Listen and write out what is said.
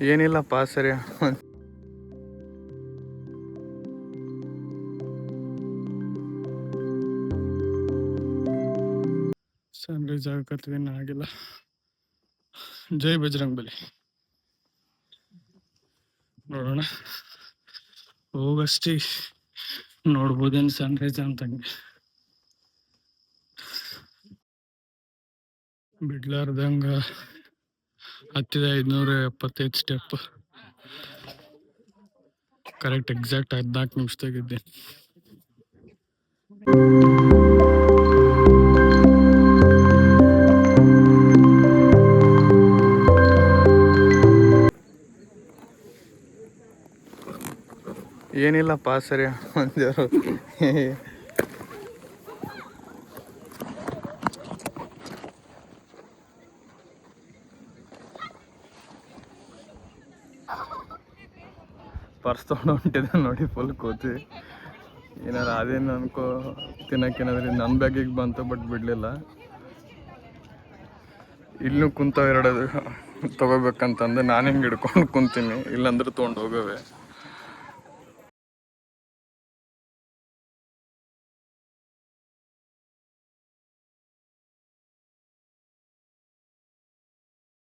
ಏನಿಲ್ಲಪ್ಪ ಸರಿ. ಸನ್ರೈಸ್ ಆಗಕತ್ವಿ, ಆಗಿಲ್ಲ. ಜೈ ಬಜರಂಗ್ ಬಲಿ. ನೋಡೋಣ, ಹೋಗಷ್ಟೇ ನೋಡ್ಬೋದೇನು ಸನ್ರೈಸ್ ಅಂತಂಗೆ. ಬಿಡ್ಲಾರ್ದಂಗ ಹತ್ತಿದ 575 ಸ್ಟೆಪ್. Correct exact 14 ನಿಮಿಷದಾಗಿದ್ದೆ. ಏನಿಲ್ಲಪ್ಪ ಸರಿ ಒಂದೇವರು ಪರ್ಸ್ ತೊಗೊಂಡು ಹೊಂಟಿದ್ದೆ ನೋಡಿ, ಫುಲ್ ಕೂತಿ. ಏನಾರ ಅದೇನು ಅನ್ಕೋ ತಿನ್ನಕ್ಕೇನಾದ್ರಿ ನನ್ನ ಬ್ಯಾಗಿಗೆ ಬಂತು, ಬಟ್ ಬಿಡಲಿಲ್ಲ. ಇಲ್ಲೂ ಕುಂತಾವ 2 ತೊಗೋಬೇಕಂತಂದು ನಾನು ಹಿಂಗೆ ಹಿಡ್ಕೊಂಡು ಕುಂತೀನಿ, ಇಲ್ಲಾಂದ್ರೆ ತೊಗೊಂಡು ಹೋಗವೆ.